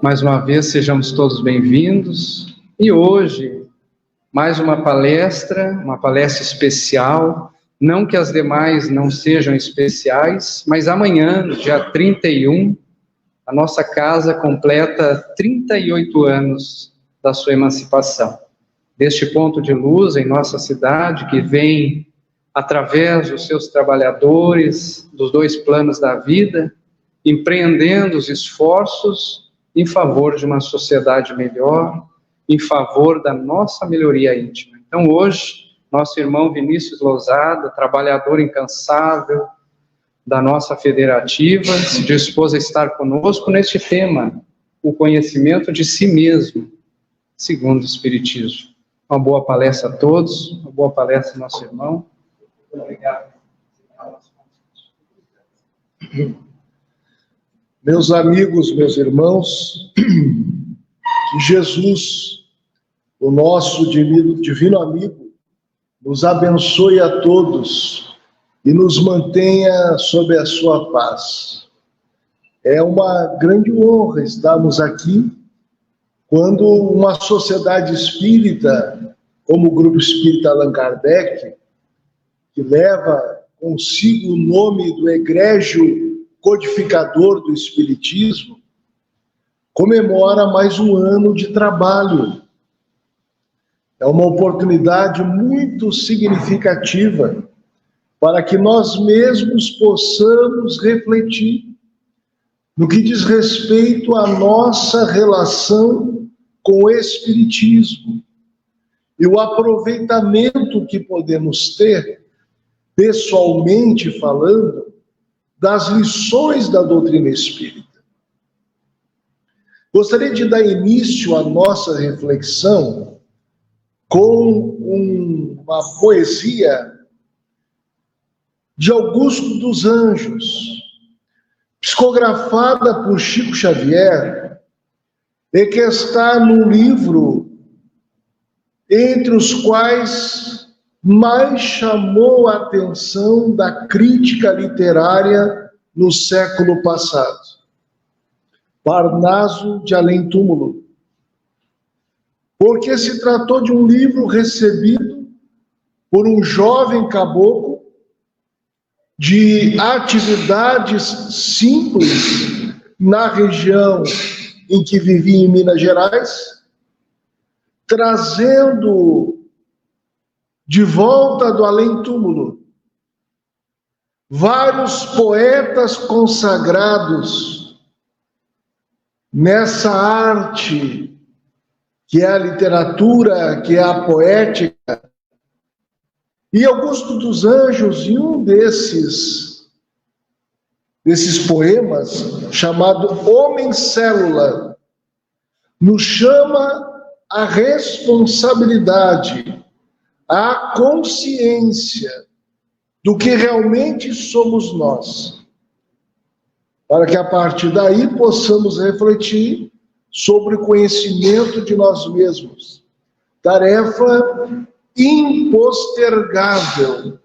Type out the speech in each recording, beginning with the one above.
Mais uma vez, sejamos todos bem-vindos. E hoje, mais uma palestra especial. Não que as demais não sejam especiais, mas amanhã, no dia 31, a nossa casa completa 38 anos da sua emancipação. Deste ponto de luz em nossa cidade, que vem através dos seus trabalhadores, dos dois planos da vida, empreendendo os esforços em favor de uma sociedade melhor, em favor da nossa melhoria íntima. Então hoje, nosso irmão Vinícius Lousada, trabalhador incansável da nossa federativa, se dispôs a estar conosco neste tema, o conhecimento de si mesmo, segundo o Espiritismo. Uma boa palestra a todos, uma boa palestra, nosso irmão. Obrigado. Meus amigos, meus irmãos, que Jesus, o nosso divino amigo, nos abençoe a todos e nos mantenha sob a sua paz. É uma grande honra estarmos aqui quando uma sociedade espírita, como o Grupo Espírita Allan Kardec, que leva consigo o nome do egrégio codificador do Espiritismo, comemora mais um ano de trabalho. É uma oportunidade muito significativa para que nós mesmos possamos refletir no que diz respeito à nossa relação com o Espiritismo e o aproveitamento que podemos ter, pessoalmente falando, das lições da doutrina espírita. Gostaria de dar início à nossa reflexão com uma poesia de Augusto dos Anjos, psicografada por Chico Xavier, e que está no livro entre os quais mais chamou a atenção da crítica literária no século passado. Parnaso de Além-Túmulo. Porque se tratou de um livro recebido por um jovem caboclo de atividades simples na região em que vivia em Minas Gerais, trazendo de volta do além-túmulo vários poetas consagrados nessa arte que é a literatura, que é a poética. E Augusto dos Anjos, em um desses poemas, chamado Homem-Célula, nos chama a responsabilidade, a consciência do que realmente somos nós, para que a partir daí possamos refletir sobre o conhecimento de nós mesmos, tarefa impostergável,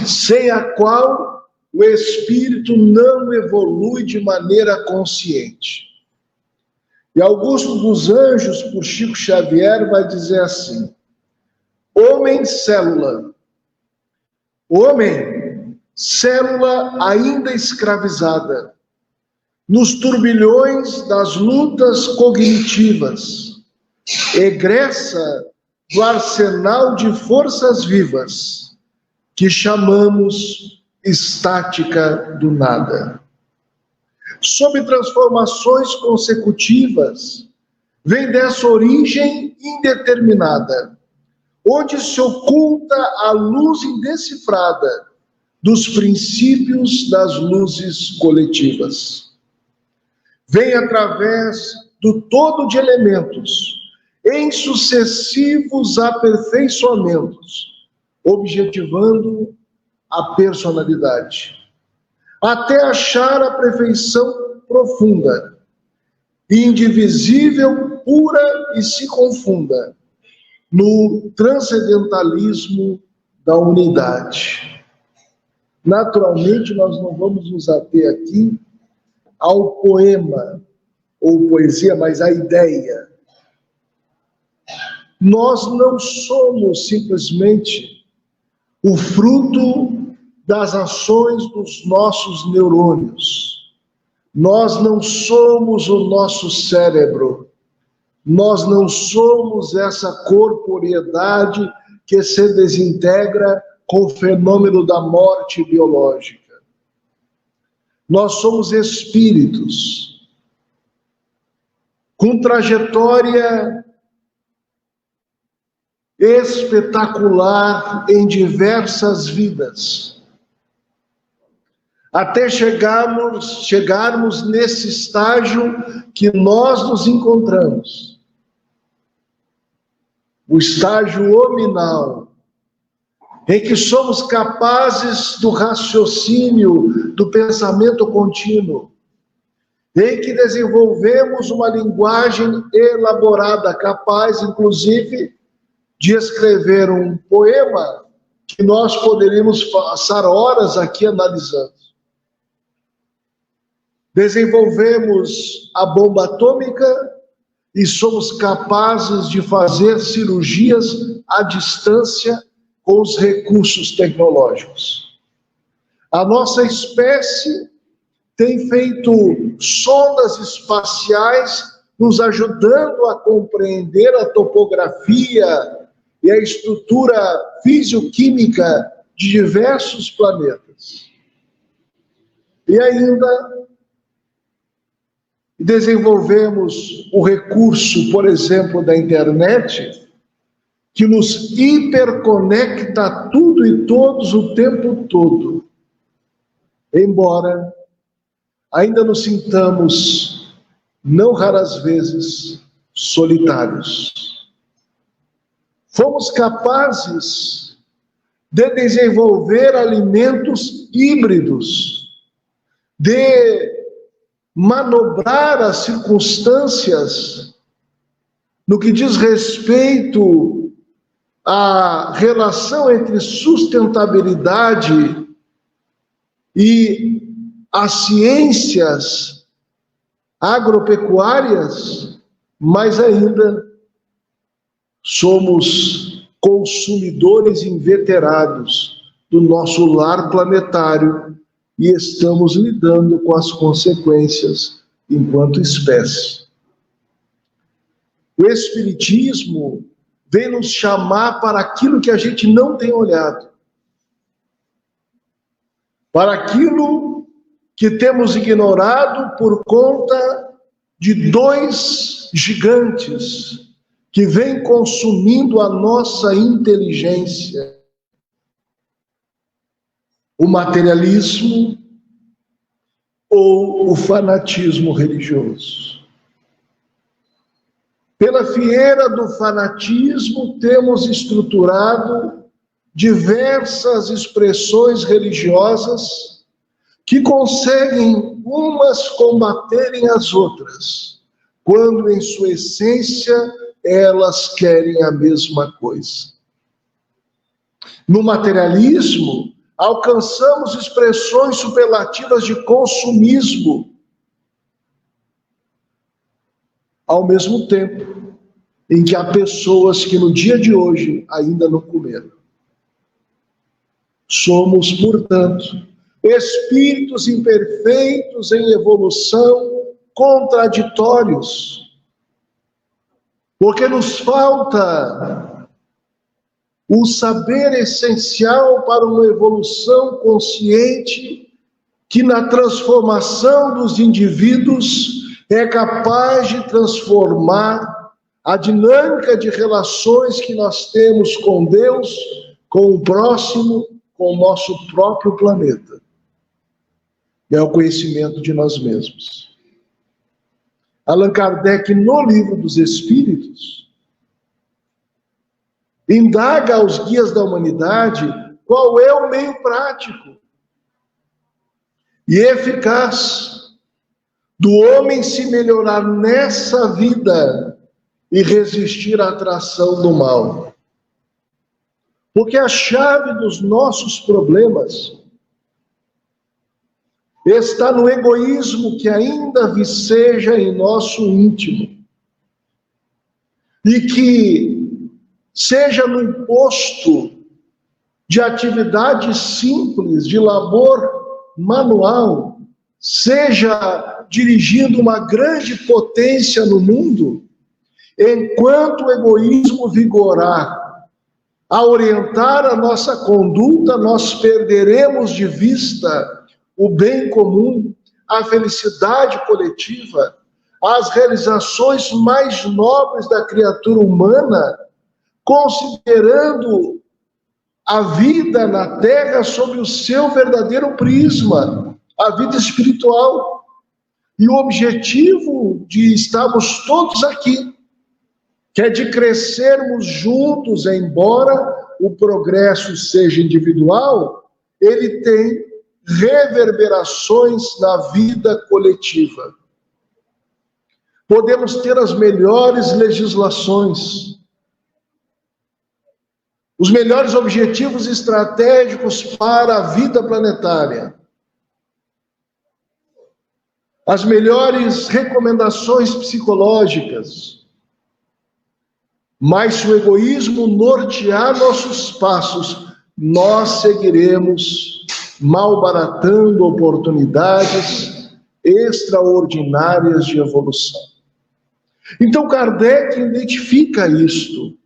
sem a qual o espírito não evolui de maneira consciente. E Augusto dos Anjos, por Chico Xavier, vai dizer assim: homem-célula. Homem, célula ainda escravizada, nos turbilhões das lutas cognitivas, egressa do arsenal de forças vivas, que chamamos estática do nada. Sob transformações consecutivas, vem dessa origem indeterminada, onde se oculta a luz indecifrada dos princípios das luzes coletivas. Vem através do todo de elementos, em sucessivos aperfeiçoamentos, objetivando a personalidade, até achar a perfeição profunda, indivisível, pura e se confunda no transcendentalismo da unidade. Naturalmente, nós não vamos nos ater aqui ao poema ou poesia, mas a ideia. Nós não somos simplesmente o fruto das ações dos nossos neurônios. Nós não somos o nosso cérebro. Nós não somos essa corporeidade que se desintegra com o fenômeno da morte biológica. Nós somos espíritos com trajetória espetacular em diversas vidas, até chegarmos nesse estágio que nós nos encontramos, o estágio hominal, em que somos capazes do raciocínio, do pensamento contínuo, em que desenvolvemos uma linguagem elaborada, capaz, inclusive, de escrever um poema que nós poderíamos passar horas aqui analisando. Desenvolvemos a bomba atômica e somos capazes de fazer cirurgias à distância com os recursos tecnológicos. A nossa espécie tem feito sondas espaciais nos ajudando a compreender a topografia e a estrutura fisioquímica de diversos planetas. E ainda desenvolvemos o recurso, por exemplo, da internet, que nos hiperconecta a tudo e todos o tempo todo. Embora ainda nos sintamos, não raras vezes, solitários. Fomos capazes de desenvolver alimentos híbridos, de manobrar as circunstâncias no que diz respeito à relação entre sustentabilidade e as ciências agropecuárias, mas ainda somos consumidores inveterados do nosso lar planetário e estamos lidando com as consequências enquanto espécie. O Espiritismo vem nos chamar para aquilo que a gente não tem olhado, para aquilo que temos ignorado por conta de dois gigantes que vêm consumindo a nossa inteligência: o materialismo ou o fanatismo religioso. Pela fieira do fanatismo, temos estruturado diversas expressões religiosas que conseguem umas combaterem as outras, quando em sua essência elas querem a mesma coisa. No materialismo, alcançamos expressões superlativas de consumismo, ao mesmo tempo em que há pessoas que no dia de hoje ainda não comeram. Somos, portanto, espíritos imperfeitos em evolução, contraditórios, porque nos falta o saber essencial para uma evolução consciente que na transformação dos indivíduos é capaz de transformar a dinâmica de relações que nós temos com Deus, com o próximo, com o nosso próprio planeta. É o conhecimento de nós mesmos. Allan Kardec, no Livro dos Espíritos, indaga aos guias da humanidade qual é o meio prático e eficaz do homem se melhorar nessa vida e resistir à atração do mal. Porque a chave dos nossos problemas está no egoísmo que ainda viceja em nosso íntimo, e que, seja no imposto de atividade simples, de labor manual, seja dirigindo uma grande potência no mundo, enquanto o egoísmo vigorar a orientar a nossa conduta, nós perderemos de vista o bem comum, a felicidade coletiva, as realizações mais nobres da criatura humana, considerando a vida na Terra sob o seu verdadeiro prisma, a vida espiritual. E o objetivo de estarmos todos aqui, que é de crescermos juntos, embora o progresso seja individual, ele tem reverberações na vida coletiva. Podemos ter as melhores legislações, os melhores objetivos estratégicos para a vida planetária, as melhores recomendações psicológicas, mas se o egoísmo nortear nossos passos, nós seguiremos malbaratando oportunidades extraordinárias de evolução. Então Kardec identifica isto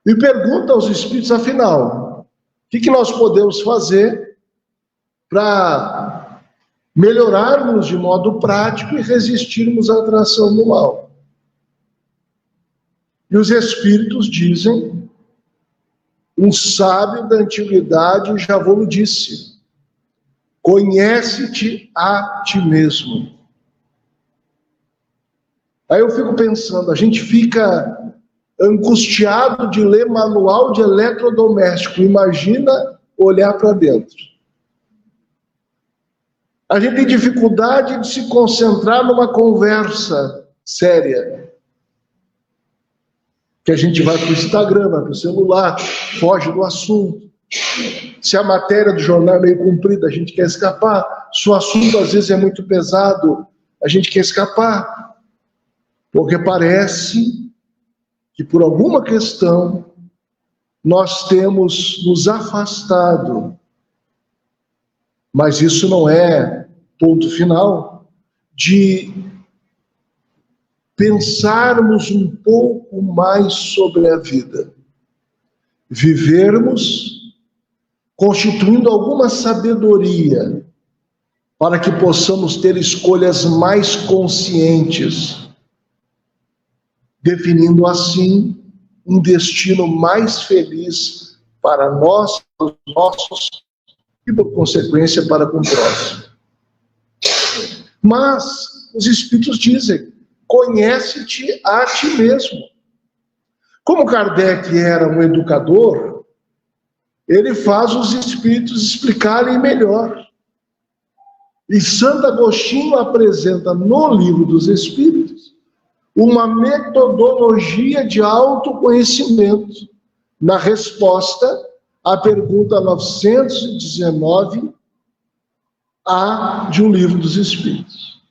e pergunta aos espíritos, afinal, o que nós podemos fazer para melhorarmos de modo prático e resistirmos à atração do mal? E os espíritos dizem, um sábio da antiguidade já vos disse, conhece-te a ti mesmo. Aí eu fico pensando, a gente fica angustiado de ler manual de eletrodoméstico, imagina olhar para dentro. A gente tem dificuldade de se concentrar numa conversa séria, que a gente vai para o Instagram, vai para o celular, foge do assunto. Se a matéria do jornal é meio comprida, a gente quer escapar. Se o assunto às vezes é muito pesado, a gente quer escapar. Porque parece que por alguma questão nós temos nos afastado. Mas isso não é ponto final de pensarmos um pouco mais sobre a vida. Vivermos constituindo alguma sabedoria para que possamos ter escolhas mais conscientes, definindo assim um destino mais feliz para nós, para os nossos e, por consequência, para com o próximo. Mas os espíritos dizem, conhece-te a ti mesmo. Como Kardec era um educador, ele faz os espíritos explicarem melhor. E Santo Agostinho apresenta no Livro dos Espíritos uma metodologia de autoconhecimento na resposta à pergunta 919 A de um Livro dos Espíritos.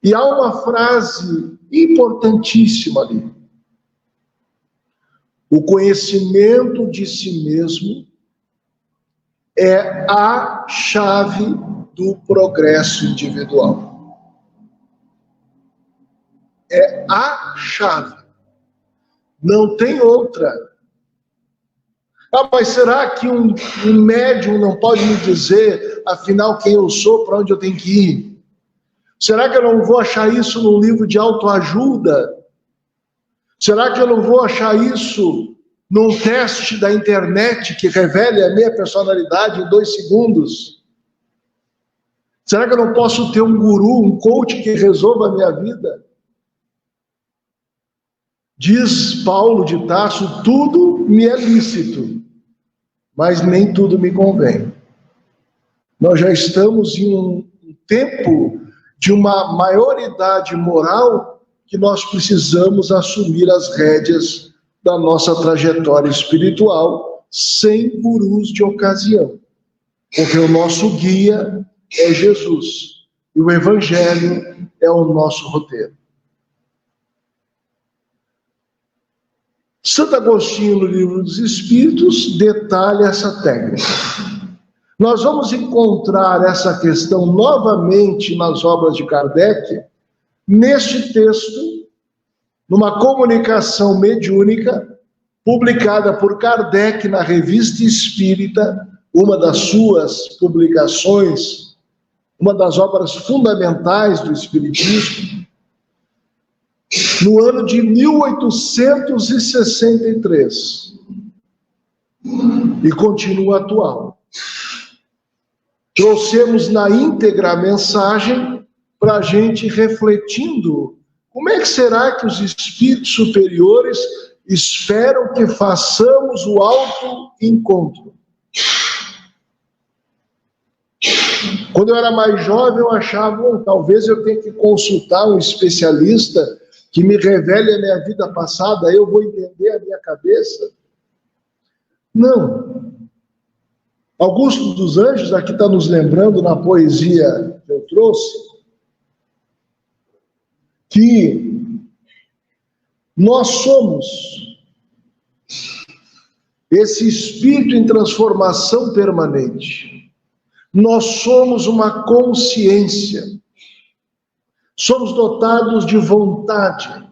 E há uma frase importantíssima ali. O conhecimento de si mesmo é a chave do progresso individual. É a chave. Não tem outra. Ah, mas será que um médium não pode me dizer, afinal, quem eu sou, para onde eu tenho que ir? Será que eu não vou achar isso num livro de autoajuda? Será que eu não vou achar isso num teste da internet que revele a minha personalidade em 2 segundos? Será que eu não posso ter um guru, um coach que resolva a minha vida? Diz Paulo de Tarso, tudo me é lícito, mas nem tudo me convém. Nós já estamos em um tempo de uma maioridade moral que nós precisamos assumir as rédeas da nossa trajetória espiritual sem gurus de ocasião. Porque o nosso guia é Jesus. E o Evangelho é o nosso roteiro. Santo Agostinho, no Livro dos Espíritos, detalha essa técnica. Nós vamos encontrar essa questão novamente nas obras de Kardec, neste texto, numa comunicação mediúnica, publicada por Kardec na Revista Espírita, uma das suas publicações, uma das obras fundamentais do Espiritismo, no ano de 1863. E continua atual. Trouxemos na íntegra a mensagem para a gente refletindo como é que será que os espíritos superiores esperam que façamos o autoencontro. Quando eu era mais jovem, eu achava, talvez eu tenha que consultar um especialista que me revele a minha vida passada, aí eu vou entender a minha cabeça. Não. Augusto dos Anjos, aqui está nos lembrando na poesia que eu trouxe, que nós somos esse espírito em transformação permanente. Nós somos uma consciência. Somos dotados de vontade.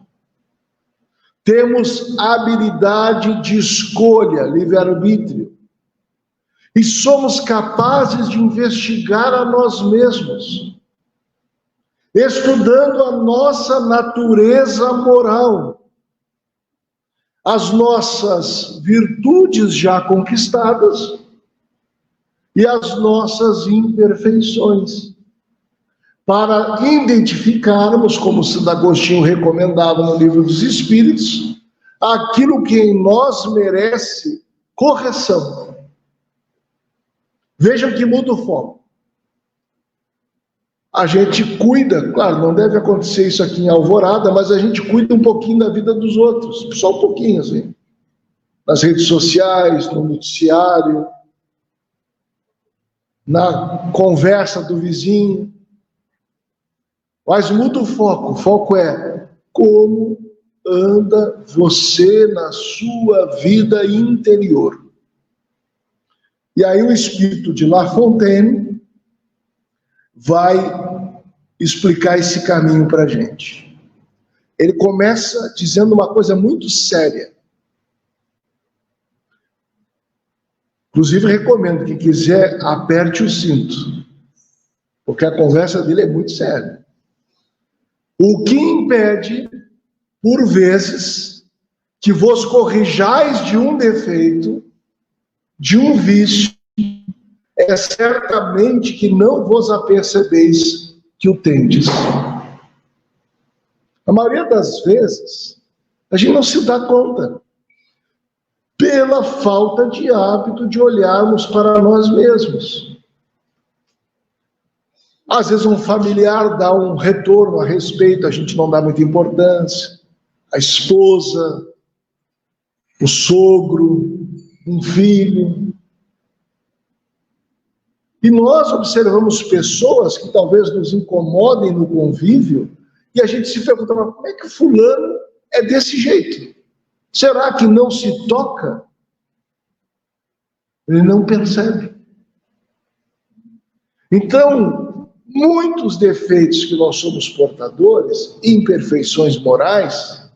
Temos habilidade de escolha, livre-arbítrio. E somos capazes de investigar a nós mesmos, estudando a nossa natureza moral, as nossas virtudes já conquistadas e as nossas imperfeições, para identificarmos, como Santo Agostinho recomendava no Livro dos Espíritos, aquilo que em nós merece correção. Vejam que muda o foco. A gente cuida, claro, não deve acontecer isso aqui em Alvorada, mas a gente cuida um pouquinho da vida dos outros, só um pouquinho, assim. Nas redes sociais, no noticiário, na conversa do vizinho. Mas muda o foco. O foco é como anda você na sua vida interior. E aí o espírito de La Fontaine vai explicar esse caminho para a gente. Ele começa dizendo uma coisa muito séria. Inclusive, recomendo que quiser, aperte o cinto, porque a conversa dele é muito séria. O que impede, por vezes, que vos corrijais de um defeito, de um vício, é certamente que não vos apercebeis que o tendes. A maioria das vezes, a gente não se dá conta, pela falta de hábito de olharmos para nós mesmos. Às vezes um familiar dá um retorno a respeito, a gente não dá muita importância. A esposa, o sogro, um filho. E nós observamos pessoas que talvez nos incomodem no convívio e a gente se pergunta, mas como é que fulano é desse jeito? Será que não se toca? Ele não percebe. Então, muitos defeitos que nós somos portadores, imperfeições morais,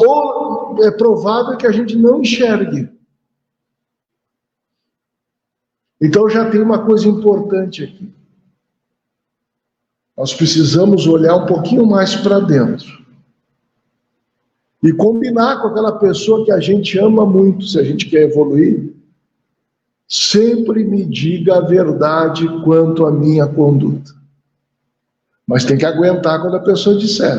ou é provável que a gente não enxergue. Então já tem uma coisa importante aqui. Nós precisamos olhar um pouquinho mais para dentro. E combinar com aquela pessoa que a gente ama muito, se a gente quer evoluir. Sempre me diga a verdade quanto à minha conduta. Mas tem que aguentar quando a pessoa disser.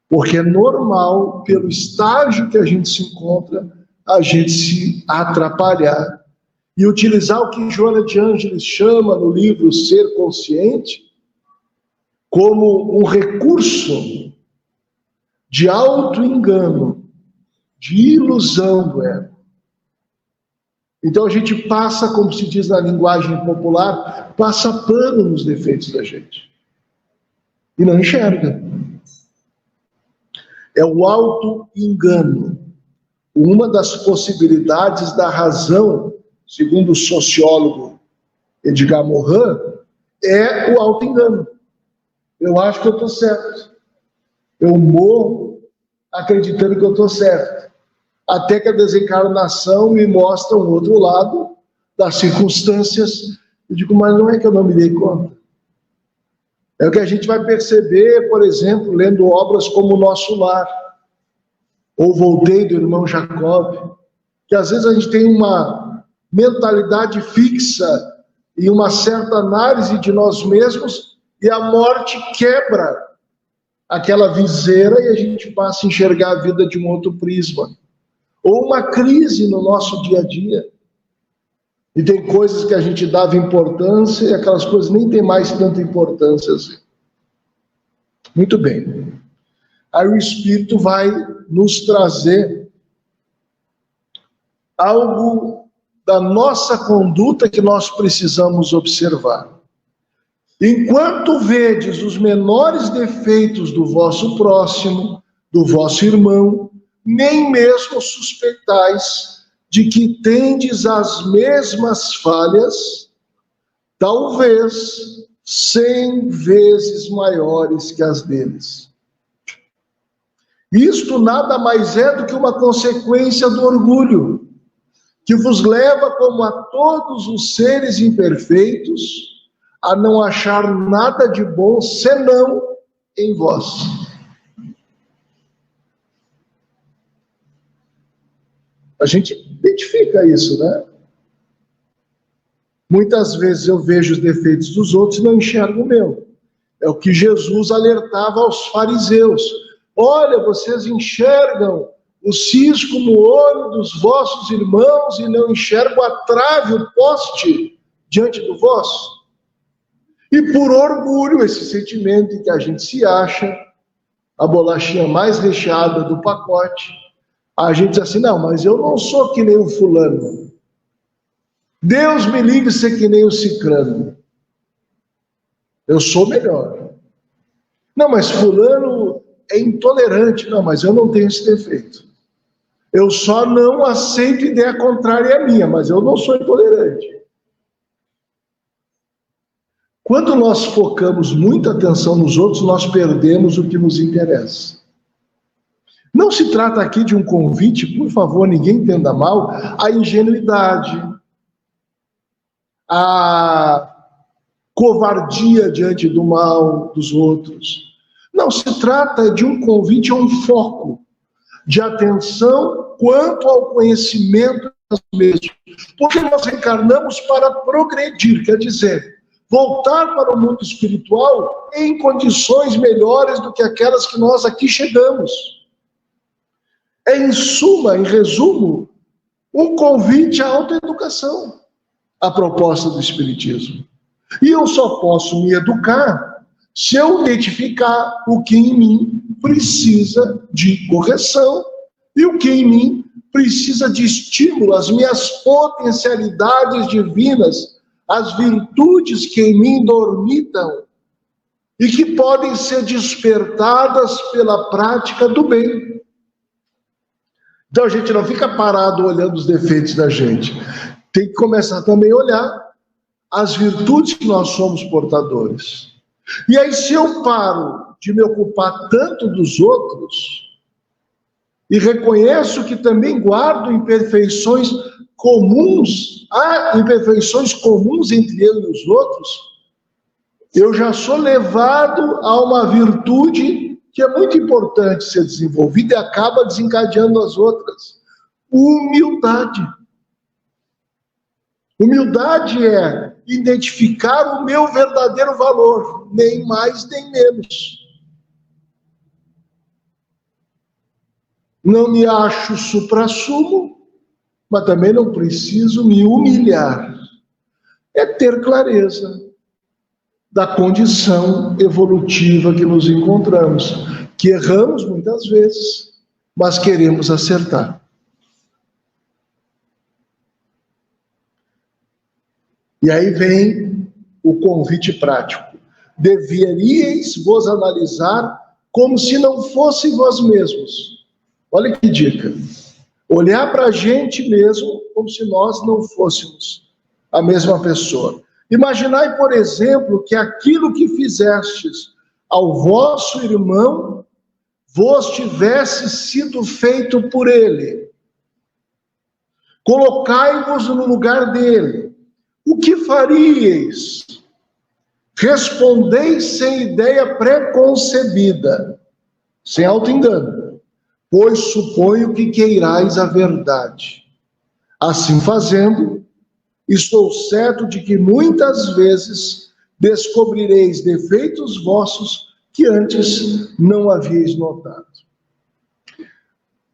Porque é normal, pelo estágio que a gente se encontra, a gente se atrapalhar e utilizar o que Joana de Ângeles chama no livro Ser Consciente como um recurso de auto-engano, de ilusão do ego. Então a gente passa, como se diz na linguagem popular, passa pano nos defeitos da gente. E não enxerga. É o auto-engano. Uma das possibilidades da razão, segundo o sociólogo Edgar Morin, é o auto-engano. Eu acho que eu estou certo. Eu morro acreditando que eu estou certo. Até que a desencarnação me mostra um outro lado das circunstâncias. Eu digo, mas não é que eu não me dei conta. É o que a gente vai perceber, por exemplo, lendo obras como O Nosso Lar, ou Voltei, do irmão Jacob, que às vezes a gente tem uma mentalidade fixa e uma certa análise de nós mesmos, e a morte quebra aquela viseira e a gente passa a enxergar a vida de um outro prisma. Ou uma crise no nosso dia a dia. E tem coisas que a gente dava importância e aquelas coisas nem tem mais tanta importância assim. Muito bem. Aí o Espírito vai nos trazer algo da nossa conduta que nós precisamos observar. Enquanto vedes os menores defeitos do vosso próximo, do vosso irmão, nem mesmo suspeitais de que tendes as mesmas falhas, talvez 100 vezes maiores que as deles. Isto nada mais é do que uma consequência do orgulho, que vos leva, como a todos os seres imperfeitos, a não achar nada de bom senão em vós. A gente identifica isso, né? Muitas vezes eu vejo os defeitos dos outros e não enxergo o meu. É o que Jesus alertava aos fariseus. Olha, vocês enxergam o cisco no olho dos vossos irmãos e não enxergam a trave, o poste diante do vosso. E por orgulho, esse sentimento em que a gente se acha a bolachinha mais recheada do pacote, a gente diz assim, não, mas eu não sou que nem o fulano. Deus me livre de ser que nem o cicrano. Eu sou melhor. Não, mas fulano é intolerante. Não, mas eu não tenho esse defeito. Eu só não aceito ideia contrária à minha, mas eu não sou intolerante. Quando nós focamos muita atenção nos outros, nós perdemos o que nos interessa. Não se trata aqui de um convite, por favor, ninguém entenda mal, à ingenuidade, à covardia diante do mal dos outros. Não, se trata de um convite a um foco de atenção quanto ao conhecimento de nós mesmos. Porque nós encarnamos para progredir, quer dizer, voltar para o mundo espiritual em condições melhores do que aquelas que nós aqui chegamos. É, em suma, em resumo, um convite à autoeducação, a proposta do Espiritismo. E eu só posso me educar se eu identificar o que em mim precisa de correção e o que em mim precisa de estímulo, as minhas potencialidades divinas, as virtudes que em mim dormitam e que podem ser despertadas pela prática do bem. Então a gente não fica parado olhando os defeitos da gente. Tem que começar também a olhar as virtudes que nós somos portadores. E aí, se eu paro de me ocupar tanto dos outros e reconheço que também guardo imperfeições comuns, há imperfeições comuns entre eu e os outros, eu já sou levado a uma virtude que é muito importante ser desenvolvida e acaba desencadeando as outras. Humildade. Humildade é identificar o meu verdadeiro valor, nem mais nem menos. Não me acho suprassumo, mas também não preciso me humilhar. É ter clareza da condição evolutiva que nos encontramos, que erramos muitas vezes, mas queremos acertar. E aí vem o convite prático. Deveríeis vos analisar como se não fossem vós mesmos. Olha que dica. Olhar para a gente mesmo como se nós não fôssemos a mesma pessoa. Imaginai, por exemplo, que aquilo que fizestes ao vosso irmão vos tivesse sido feito por ele. Colocai-vos no lugar dele. O que faríeis? Respondeis sem ideia preconcebida, sem auto-engano, pois suponho que queirais a verdade. Assim fazendo, estou certo de que muitas vezes descobrireis defeitos vossos que antes não havíeis notado.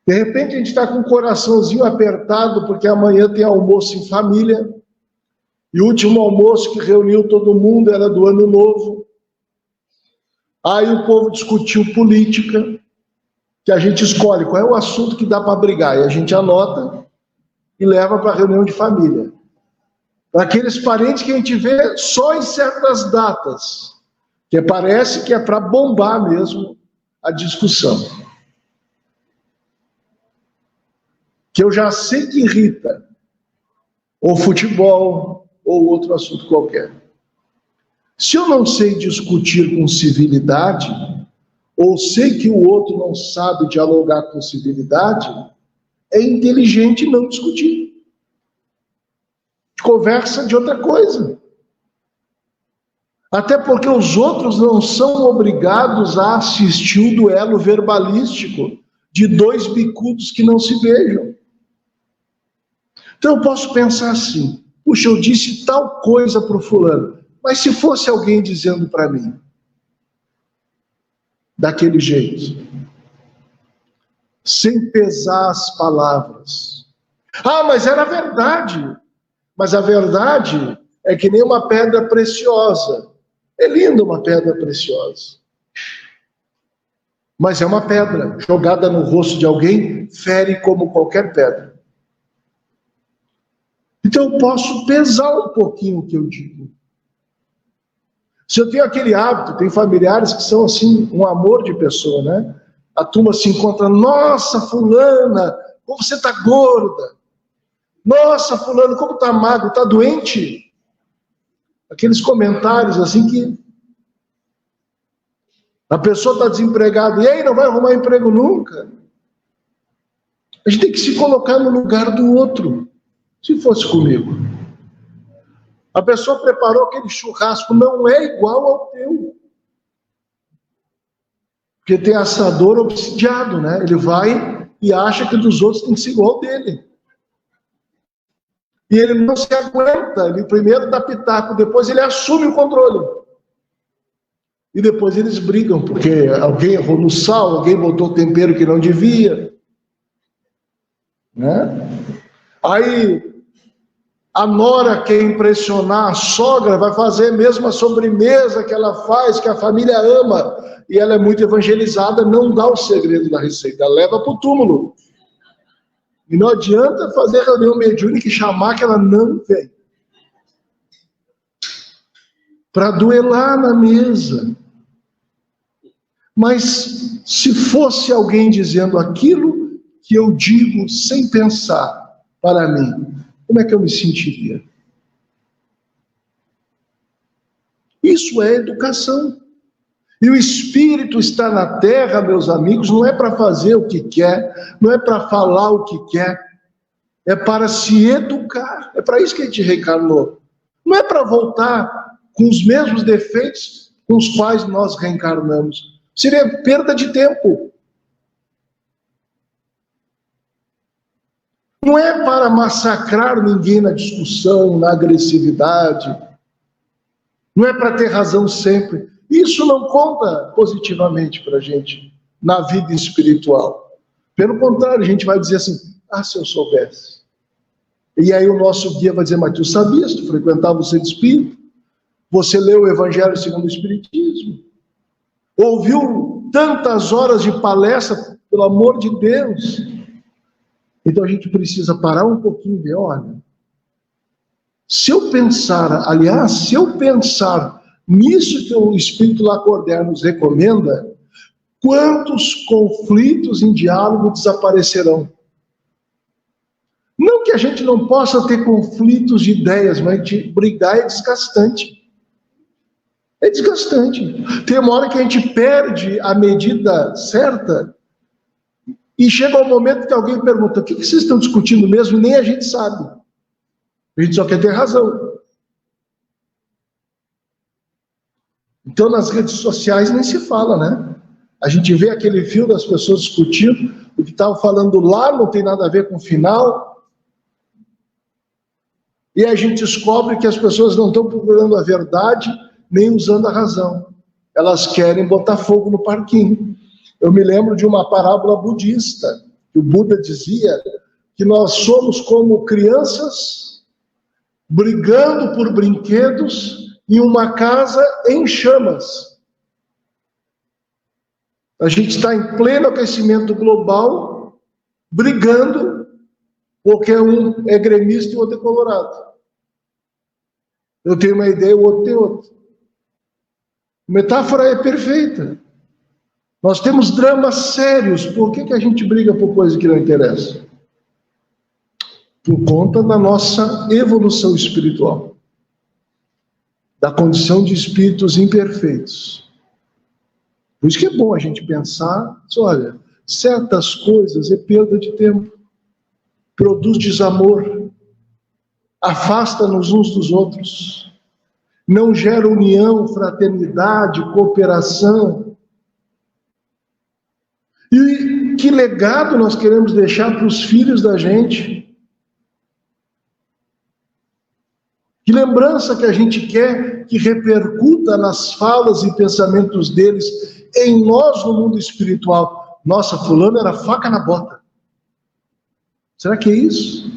De repente a gente está com o coraçãozinho apertado porque amanhã tem almoço em família, e o último almoço que reuniu todo mundo era do Ano Novo. Aí o povo discutiu política, que a gente escolhe qual é o assunto que dá para brigar, e a gente anota e leva para a reunião de família. Para aqueles parentes que a gente vê só em certas datas, que parece que é para bombar mesmo a discussão. Que eu já sei que irrita, ou futebol, ou outro assunto qualquer. Se eu não sei discutir com civilidade, ou sei que o outro não sabe dialogar com civilidade, é inteligente não discutir. Conversa de outra coisa. Até porque os outros não são obrigados a assistir o duelo verbalístico de dois bicudos que não se beijam. Então eu posso pensar assim, puxa, eu disse tal coisa para o fulano, mas se fosse alguém dizendo para mim, daquele jeito, sem pesar as palavras. Ah, mas era verdade. Mas a verdade é que nem uma pedra preciosa. É linda uma pedra preciosa. Mas é uma pedra jogada no rosto de alguém, fere como qualquer pedra. Então eu posso pesar um pouquinho o que eu digo. Se eu tenho aquele hábito, tem familiares que são assim, um amor de pessoa, né? A turma se encontra, nossa, fulana, como você está gorda. Nossa, fulano, como está magro, está doente? Aqueles comentários assim que a pessoa está desempregada, e aí não vai arrumar emprego nunca? A gente tem que se colocar no lugar do outro. Se fosse comigo. A pessoa preparou aquele churrasco, não é igual ao teu. Porque tem assador obsidiado, né? Ele vai e acha que dos outros tem que ser igual ao dele. E ele não se aguenta, ele primeiro dá pitaco, depois ele assume o controle. E depois eles brigam, porque alguém errou no sal, alguém botou tempero que não devia. Né? Aí a nora quer impressionar a sogra, vai fazer a mesma sobremesa que ela faz, que a família ama, e ela é muito evangelizada, não dá o segredo da receita, ela leva para o túmulo. E não adianta fazer reunião mediúnica e chamar que ela não vem. Para duelar na mesa. Mas se fosse alguém dizendo aquilo que eu digo sem pensar para mim, como é que eu me sentiria? Isso é educação. E o Espírito está na terra, meus amigos, não é para fazer o que quer, não é para falar o que quer, é para se educar. É para isso que a gente reencarnou. Não é para voltar com os mesmos defeitos com os quais nós reencarnamos. Seria perda de tempo. Não é para massacrar ninguém na discussão, na agressividade. Não é para ter razão sempre. Isso não conta positivamente para a gente na vida espiritual. Pelo contrário, a gente vai dizer assim, se eu soubesse. E aí o nosso guia vai dizer, mas tu sabias, tu frequentava o centro espírita, você leu o Evangelho segundo o Espiritismo, ouviu tantas horas de palestra, pelo amor de Deus. Então a gente precisa parar um pouquinho e ver, olha, Se eu pensar nisso que o Espírito Lacordaire nos recomenda, quantos conflitos em diálogo desaparecerão? Não que a gente não possa ter conflitos de ideias, mas de brigar é desgastante. É desgastante. Tem uma hora que a gente perde a medida certa e chega um momento que alguém pergunta: o que vocês estão discutindo mesmo? Nem a gente sabe. A gente só quer ter razão. Então, nas redes sociais nem se fala, né? A gente vê aquele fio das pessoas discutindo, o que estavam falando lá não tem nada a ver com o final. E a gente descobre que as pessoas não estão procurando a verdade, nem usando a razão. Elas querem botar fogo no parquinho. Eu me lembro de uma parábola budista, que o Buda dizia que nós somos como crianças brigando por brinquedos em uma casa em chamas. A gente está em pleno aquecimento global, brigando, porque um é gremista e o outro é colorado. Eu tenho uma ideia, o outro tem outra. A metáfora é perfeita. Nós temos dramas sérios. Por que a gente briga por coisa que não interessa? Por conta da nossa evolução espiritual, da condição de espíritos imperfeitos. Por isso que é bom a gente pensar, olha, certas coisas é perda de tempo, produz desamor, afasta-nos uns dos outros, não gera união, fraternidade, cooperação. E que legado nós queremos deixar para os filhos da gente? Que lembrança que a gente quer que repercuta nas falas e pensamentos deles em nós no mundo espiritual? Nossa, fulano era faca na bota. Será que é isso?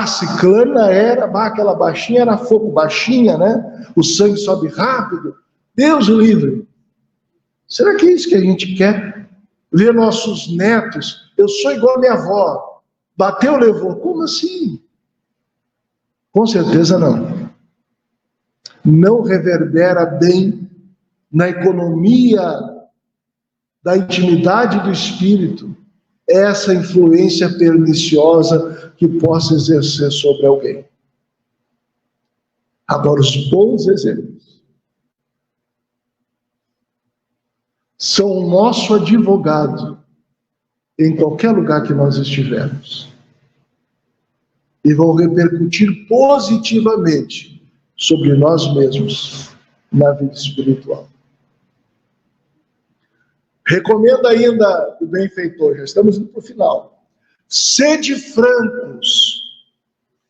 Ciclana era, aquela baixinha era fogo, baixinha, né? O sangue sobe rápido. Deus o livre. Será que é isso que a gente quer? Ver nossos netos, eu sou igual a minha avó, bateu, levou. Como assim? Com certeza não. Não reverbera bem na economia da intimidade do espírito essa influência perniciosa que possa exercer sobre alguém. Agora, os bons exemplos são o nosso advogado em qualquer lugar que nós estivermos e vão repercutir positivamente sobre nós mesmos na vida espiritual. Recomendo ainda o benfeitor, já estamos indo para o final. Sede francos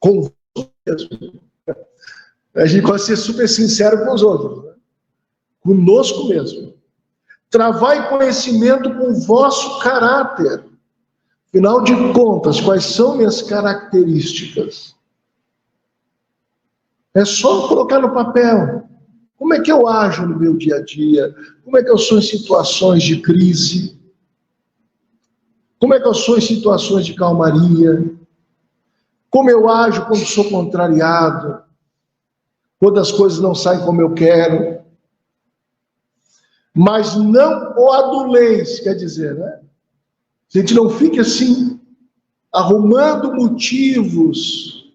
com vós mesmo. A gente pode ser super sincero com os outros, né? Conosco mesmo. Travai conhecimento com o vosso caráter. Afinal de contas, quais são minhas características? É só colocar no papel. Como é que eu ajo no meu dia a dia? Como é que eu sou em situações de crise? Como é que eu sou em situações de calmaria? Como eu ajo quando sou contrariado? Quando as coisas não saem como eu quero? Mas não o aduleis, quer dizer, né? A gente não fique assim, arrumando motivos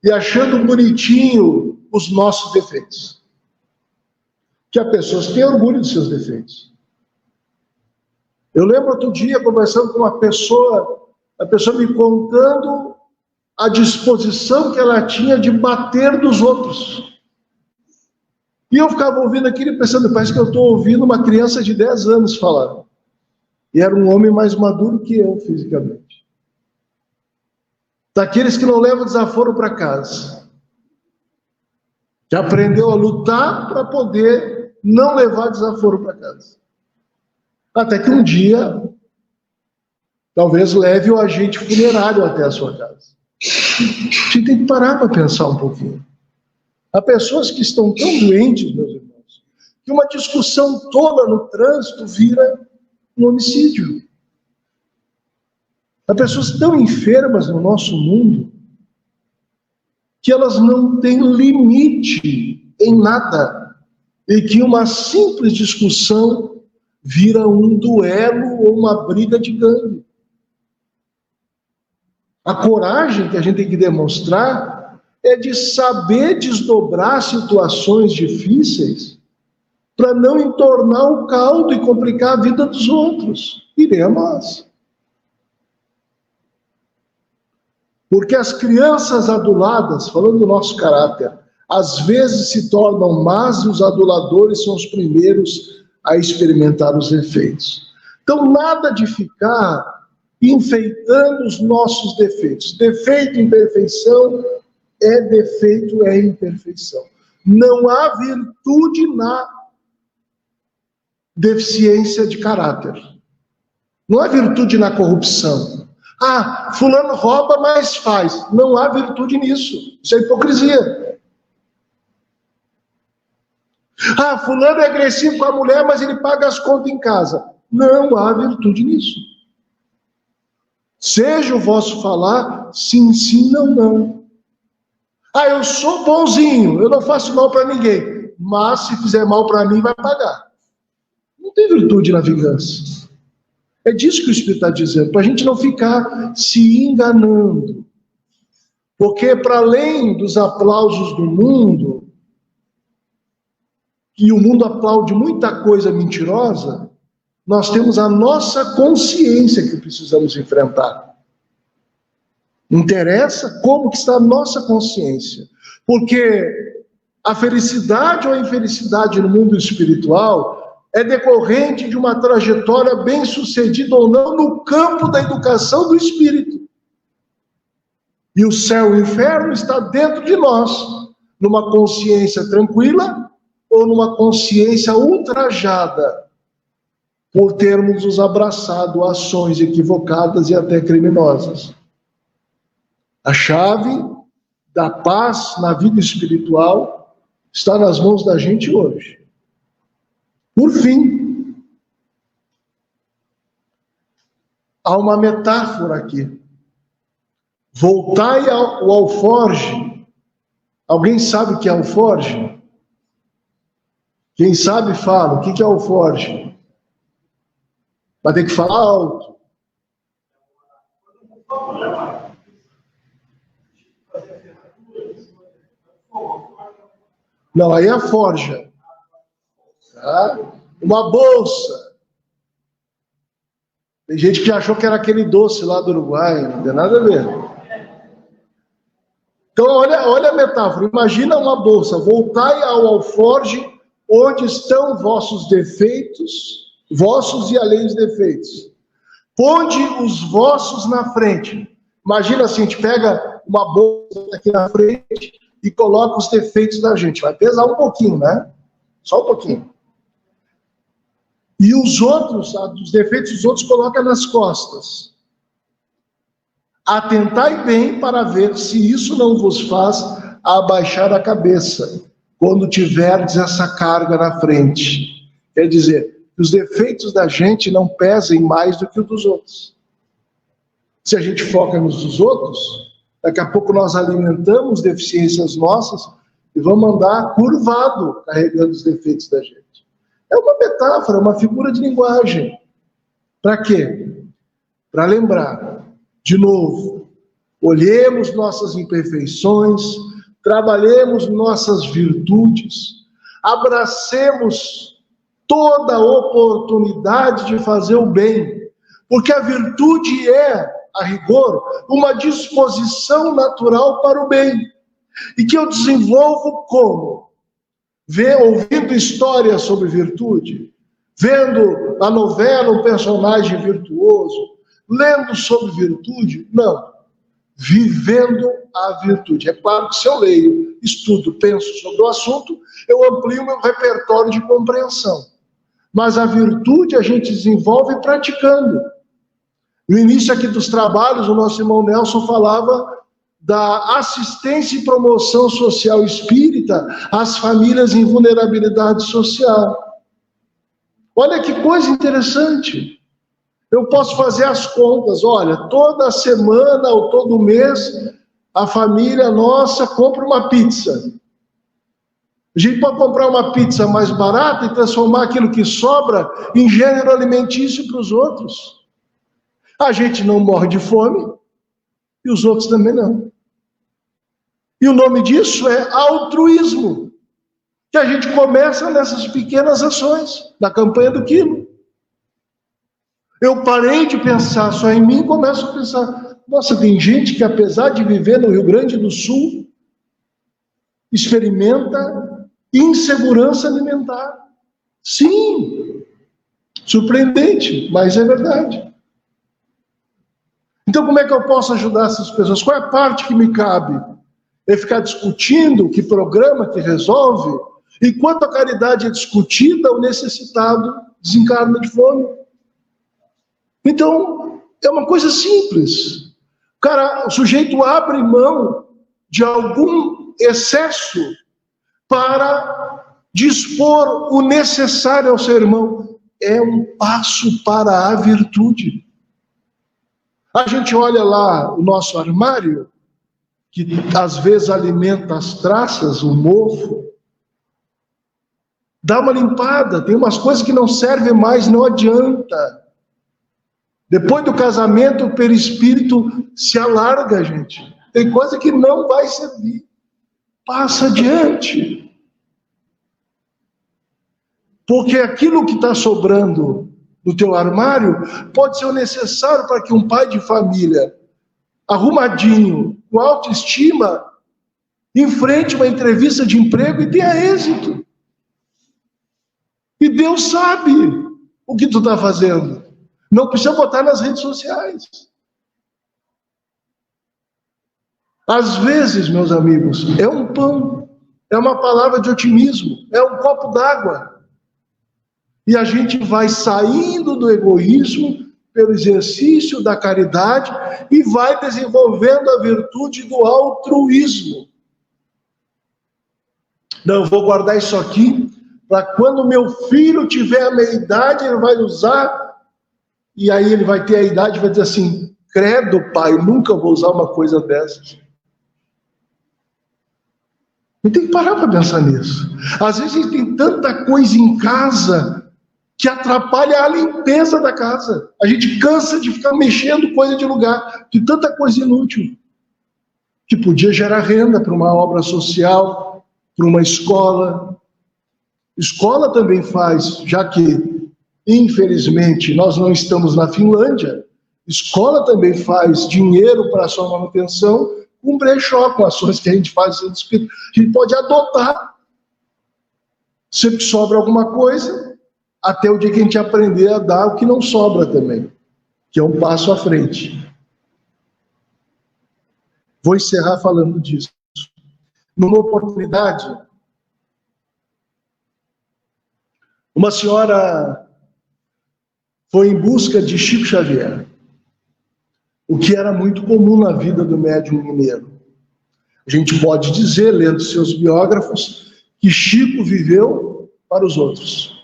e achando bonitinho os nossos defeitos. Que há pessoas que têm orgulho dos seus defeitos. Eu lembro outro dia, conversando com uma pessoa, a pessoa me contando a disposição que ela tinha de bater dos outros. E eu ficava ouvindo aquilo e pensando, parece que eu estou ouvindo uma criança de 10 anos falar. E era um homem mais maduro que eu, fisicamente. Daqueles que não levam desaforo para casa. Que aprendeu a lutar para poder não levar desaforo para casa. Até que um dia, talvez leve o agente funerário até a sua casa. A gente tem que parar para pensar um pouquinho. Há pessoas que estão tão doentes, meus irmãos, que uma discussão tola no trânsito vira um homicídio. Há pessoas tão enfermas no nosso mundo que elas não têm limite em nada, e que uma simples discussão vira um duelo ou uma briga de gangue. A coragem que a gente tem que demonstrar é de saber desdobrar situações difíceis para não entornar o caldo e complicar a vida dos outros, e nem a nós. Porque as crianças aduladas, falando do nosso caráter, às vezes se tornam más e os aduladores são os primeiros a experimentar os efeitos. Então, nada de ficar enfeitando os nossos defeitos. Defeito, imperfeição, é defeito, é imperfeição. Não há virtude na deficiência de caráter. Não há virtude na corrupção. Ah, fulano rouba, mas faz. Não há virtude nisso. Isso é hipocrisia. Ah, fulano é agressivo com a mulher, mas ele paga as contas em casa. Não há virtude nisso. Seja o vosso falar, sim, sim, não, não. Ah, eu sou bonzinho, eu não faço mal para ninguém. Mas se fizer mal para mim, vai pagar. Não tem virtude na vingança. É disso que o Espírito está dizendo, para a gente não ficar se enganando. Porque para além dos aplausos do mundo, e o mundo aplaude muita coisa mentirosa, nós temos a nossa consciência que precisamos enfrentar. Interessa como que está a nossa consciência. Porque a felicidade ou a infelicidade no mundo espiritual é decorrente de uma trajetória bem-sucedida ou não no campo da educação do espírito. E o céu e o inferno está dentro de nós, numa consciência tranquila ou numa consciência ultrajada por termos nos abraçado a ações equivocadas e até criminosas. A chave da paz na vida espiritual está nas mãos da gente hoje. Por fim, há uma metáfora aqui. Voltai ao alforge. Alguém sabe o que é alforge? Quem sabe fala. O que é alforge? Vai ter que falar alto. Não, aí é a forja. Tá? Uma bolsa. Tem gente que achou que era aquele doce lá do Uruguai, não tem nada a ver. Então, olha a metáfora. Imagina uma bolsa. Voltai ao alforge, onde estão vossos defeitos, vossos e além dos defeitos. Ponde os vossos na frente. Imagina assim, a gente pega uma bolsa aqui na frente e coloca os defeitos da gente. Vai pesar um pouquinho, né? Só um pouquinho. E os outros, os defeitos dos outros, coloca nas costas. Atentai bem para ver se isso não vos faz abaixar a cabeça, quando tiverdes essa carga na frente. Quer dizer, os defeitos da gente não pesem mais do que os dos outros. Se a gente foca nos dos outros, daqui a pouco nós alimentamos deficiências nossas e vamos andar curvado, carregando os defeitos da gente. É uma metáfora, uma figura de linguagem. Para quê? Para lembrar, de novo, olhemos nossas imperfeições, trabalhemos nossas virtudes, abracemos toda a oportunidade de fazer o bem, porque a virtude é, a rigor, uma disposição natural para o bem, e que eu desenvolvo como? Ouvindo histórias sobre virtude, vendo a novela um personagem virtuoso, lendo sobre virtude? Não. Vivendo a virtude. É claro que se eu leio, estudo, penso sobre o assunto, eu amplio meu repertório de compreensão. Mas a virtude a gente desenvolve praticando. No início aqui dos trabalhos, o nosso irmão Nelson falava da assistência e promoção social espírita às famílias em vulnerabilidade social. Olha que coisa interessante. Eu posso fazer as contas, olha, toda semana ou todo mês a família nossa compra uma pizza. A gente pode comprar uma pizza mais barata e transformar aquilo que sobra em gênero alimentício para os outros. A gente não morre de fome e os outros também não. E o nome disso é altruísmo, que a gente começa nessas pequenas ações, na campanha do quilo. Eu parei de pensar só em mim e começo a pensar, nossa, tem gente que apesar de viver no Rio Grande do Sul, experimenta insegurança alimentar. Sim, surpreendente, mas é verdade. Então como é que eu posso ajudar essas pessoas? Qual é a parte que me cabe? É ficar discutindo que programa que resolve? Enquanto a caridade é discutida, o necessitado desencarna de fome. Então, é uma coisa simples. O sujeito abre mão de algum excesso para dispor o necessário ao seu irmão. É um passo para a virtude. A gente olha lá o nosso armário, que às vezes alimenta as traças, o mofo, dá uma limpada, tem umas coisas que não servem mais, não adianta. Depois do casamento, o perispírito se alarga, gente. Tem coisa que não vai servir. Passa adiante. Porque aquilo que está sobrando no teu armário pode ser o necessário para que um pai de família, arrumadinho, com autoestima, enfrente uma entrevista de emprego e tenha êxito. E Deus sabe o que tu está fazendo. Não precisa botar nas redes sociais. Às vezes, meus amigos, é um pão, é uma palavra de otimismo, é um copo d'água. E a gente vai saindo do egoísmo pelo exercício da caridade e vai desenvolvendo a virtude do altruísmo. Não, eu vou guardar isso aqui para quando meu filho tiver a meia idade, ele vai usar. E aí ele vai ter a idade e vai dizer assim, credo, pai, nunca vou usar uma coisa dessas. E tem que parar para pensar nisso. Às vezes a gente tem tanta coisa em casa que atrapalha a limpeza da casa. A gente cansa de ficar mexendo coisa de lugar, de tanta coisa inútil, que podia gerar renda para uma obra social, para uma escola. Escola também faz, já que infelizmente, nós não estamos na Finlândia. Escola também faz dinheiro para a sua manutenção com brechó, com ações que a gente faz no espírito. A gente pode adotar. Sempre sobra alguma coisa, até o dia que a gente aprender a dar o que não sobra também, que é um passo à frente. Vou encerrar falando disso. Numa oportunidade, uma senhora foi em busca de Chico Xavier, o que era muito comum na vida do médium mineiro. A gente pode dizer, lendo seus biógrafos, que Chico viveu para os outros.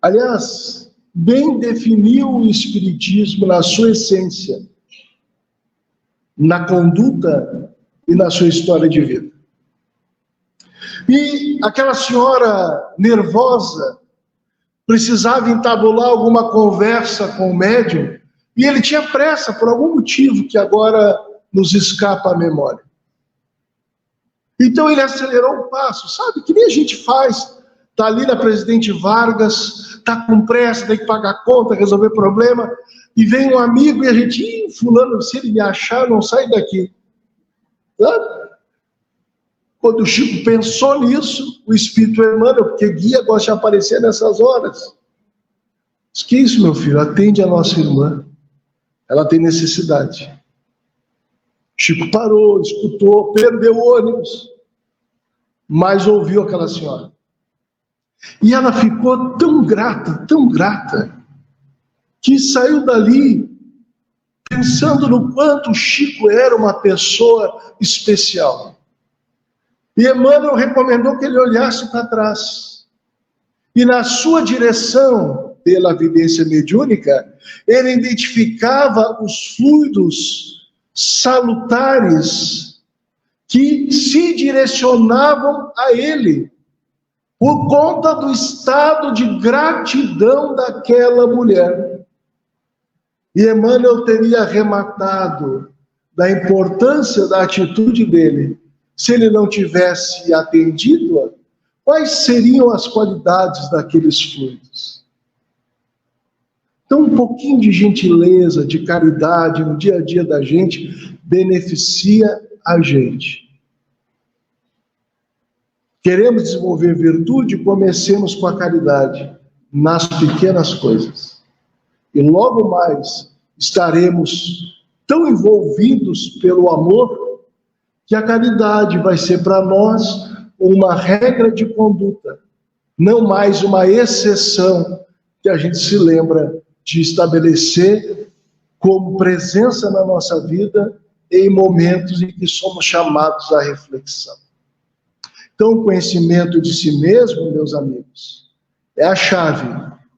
Aliás, bem definiu o Espiritismo na sua essência, na conduta e na sua história de vida. E aquela senhora nervosa precisava entabular alguma conversa com o médium, e ele tinha pressa por algum motivo que agora nos escapa à memória. Então ele acelerou o passo, sabe? Que nem a gente faz. Está ali na Presidente Vargas, está com pressa, tem que pagar conta, resolver problema, e vem um amigo e a gente, fulano, se ele me achar, não sai daqui. Sabe? Quando o Chico pensou nisso, o Espírito Emmanuel, porque guia gosta de aparecer nessas horas. Diz que isso, meu filho, atende a nossa irmã. Ela tem necessidade. Chico parou, escutou, perdeu o ônibus, mas ouviu aquela senhora. E ela ficou tão grata, que saiu dali pensando no quanto o Chico era uma pessoa especial. E Emmanuel recomendou que ele olhasse para trás. E na sua direção pela evidência mediúnica, ele identificava os fluidos salutares que se direcionavam a ele, por conta do estado de gratidão daquela mulher. E Emmanuel teria arrematado da importância da atitude dele. Se ele não tivesse atendido-a, quais seriam as qualidades daqueles fluidos? Então, um pouquinho de gentileza, de caridade no dia a dia da gente beneficia a gente. Queremos desenvolver virtude? Comecemos com a caridade, nas pequenas coisas. E logo mais estaremos tão envolvidos pelo amor, que a caridade vai ser para nós uma regra de conduta, não mais uma exceção que a gente se lembra de estabelecer como presença na nossa vida em momentos em que somos chamados à reflexão. Então, o conhecimento de si mesmo, meus amigos, é a chave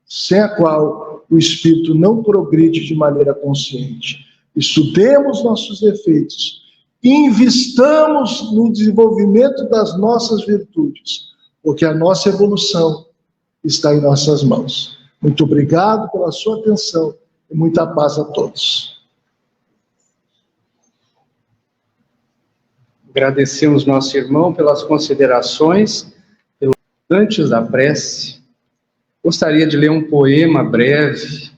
sem a qual o espírito não progride de maneira consciente. Estudemos nossos defeitos, investamos no desenvolvimento das nossas virtudes, porque a nossa evolução está em nossas mãos. Muito obrigado pela sua atenção e muita paz a todos. Agradecemos nosso irmão pelas considerações. Antes da prece, gostaria de ler um poema breve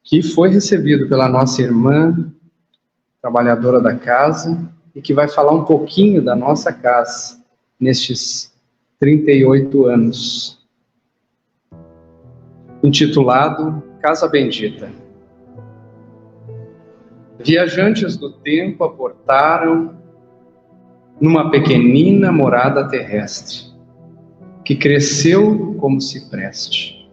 que foi recebido pela nossa irmã, trabalhadora da casa, e que vai falar um pouquinho da nossa casa nestes 38 anos. Intitulado Casa Bendita. Viajantes do tempo aportaram numa pequenina morada terrestre, que cresceu como cipreste.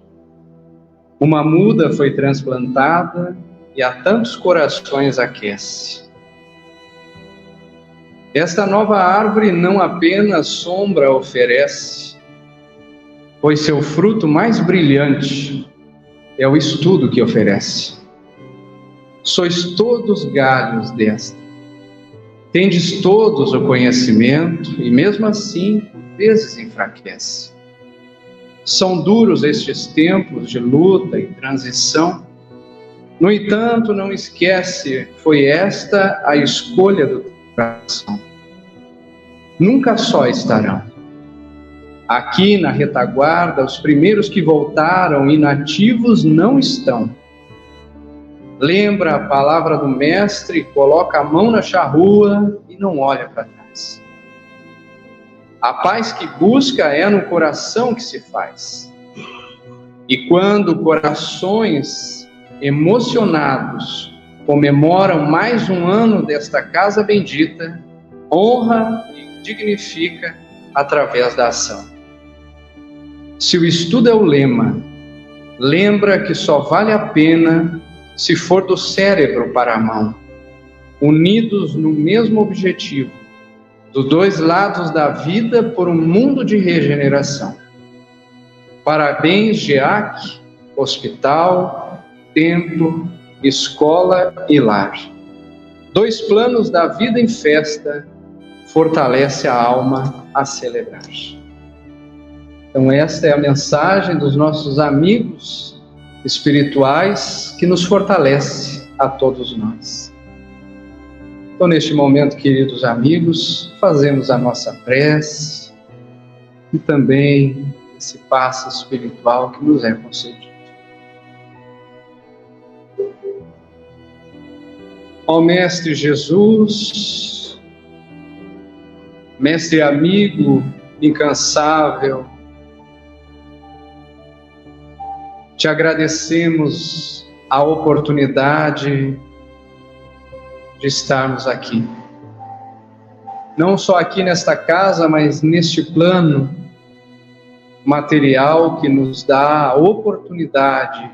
Uma muda foi transplantada e a tantos corações aquece. Esta nova árvore não apenas sombra oferece, pois seu fruto mais brilhante é o estudo que oferece. Sois todos galhos desta. Tendes todos o conhecimento e mesmo assim, por vezes enfraquece. São duros estes tempos de luta e transição. No entanto, não esquece, foi esta a escolha do coração. Nunca só estarão. Aqui na retaguarda, os primeiros que voltaram inativos não estão. Lembra a palavra do mestre, coloca a mão na charrua e não olha para trás. A paz que busca é no coração que se faz. E quando corações emocionados comemoram mais um ano desta casa bendita, honra e dignifica através da ação. Se o estudo é o lema, lembra que só vale a pena se for do cérebro para a mão, unidos no mesmo objetivo, dos dois lados da vida por um mundo de regeneração. Parabéns, GEAC, hospital, templo, escola e lar. Dois planos da vida em festa, fortalece a alma a celebrar. Então esta é a mensagem dos nossos amigos espirituais que nos fortalece a todos nós. Então, neste momento, queridos amigos, fazemos a nossa prece e também esse passe espiritual que nos é concedido. Ó Mestre Jesus, Mestre amigo, incansável, te agradecemos a oportunidade de estarmos aqui. Não só aqui nesta casa, mas neste plano material que nos dá a oportunidade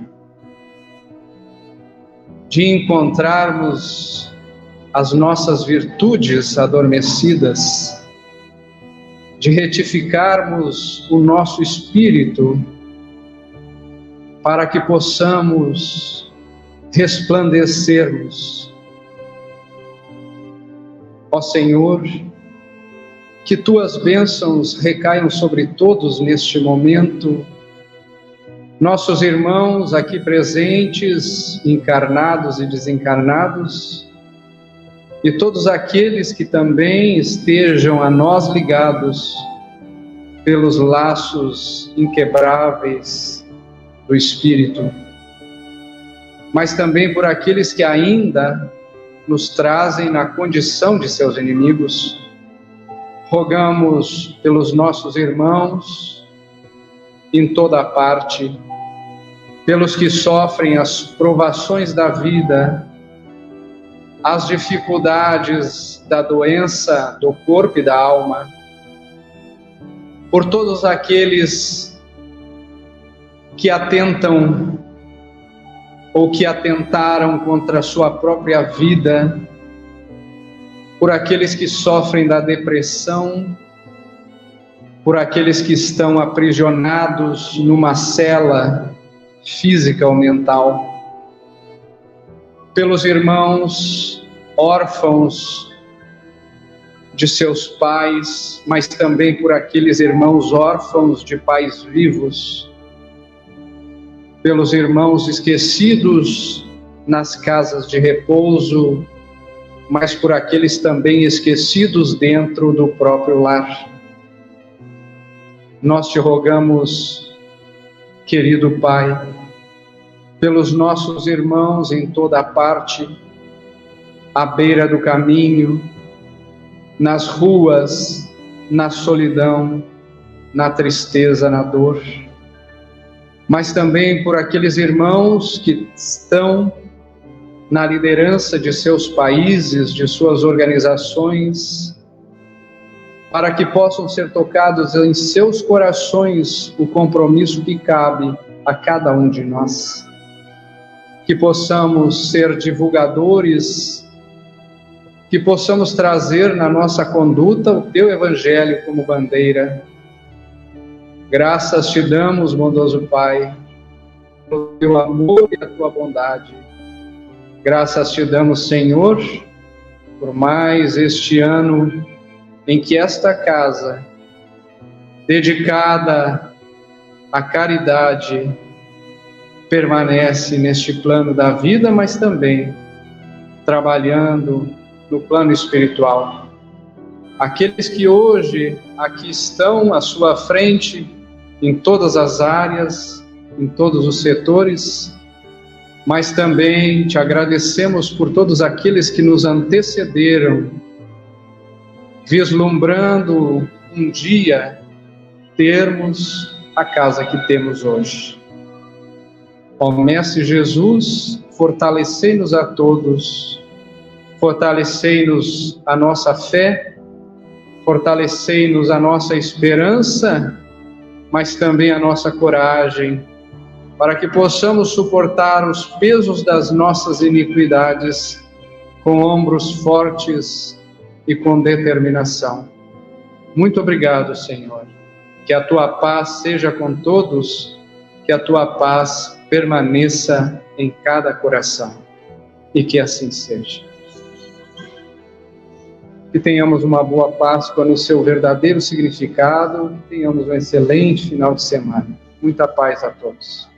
de encontrarmos as nossas virtudes adormecidas, de retificarmos o nosso espírito para que possamos resplandecermos. Ó Senhor, que tuas bênçãos recaiam sobre todos neste momento, nossos irmãos aqui presentes, encarnados e desencarnados, e todos aqueles que também estejam a nós ligados pelos laços inquebráveis do Espírito, mas também por aqueles que ainda nos trazem na condição de seus inimigos. Rogamos pelos nossos irmãos em toda a parte, pelos que sofrem as provações da vida, as dificuldades da doença do corpo e da alma, por todos aqueles que atentam ou que atentaram contra a sua própria vida, por aqueles que sofrem da depressão, por aqueles que estão aprisionados numa cela física ou mental, pelos irmãos órfãos de seus pais, mas também por aqueles irmãos órfãos de pais vivos, pelos irmãos esquecidos nas casas de repouso, mas por aqueles também esquecidos dentro do próprio lar. Nós te rogamos, querido Pai, pelos nossos irmãos em toda a parte, à beira do caminho, nas ruas, na solidão, na tristeza, na dor, mas também por aqueles irmãos que estão na liderança de seus países, de suas organizações, para que possam ser tocados em seus corações o compromisso que cabe a cada um de nós. Que possamos ser divulgadores, que possamos trazer na nossa conduta o Teu Evangelho como bandeira. Graças te damos, bondoso Pai, pelo Teu amor e a Tua bondade. Graças te damos, Senhor, por mais este ano em que esta casa, dedicada à caridade, permanece neste plano da vida, mas também trabalhando no plano espiritual. Aqueles que hoje aqui estão à sua frente, em todas as áreas, em todos os setores, mas também te agradecemos por todos aqueles que nos antecederam, vislumbrando um dia termos a casa que temos hoje. Ó Mestre Jesus, fortalecei-nos a todos, fortalecei-nos a nossa fé, fortalecei-nos a nossa esperança, mas também a nossa coragem, para que possamos suportar os pesos das nossas iniquidades com ombros fortes e com determinação. Muito obrigado, Senhor. Que a Tua paz seja com todos, que a Tua paz permaneça em cada coração, e que assim seja. Que tenhamos uma boa Páscoa no seu verdadeiro significado, tenhamos um excelente final de semana. Muita paz a todos.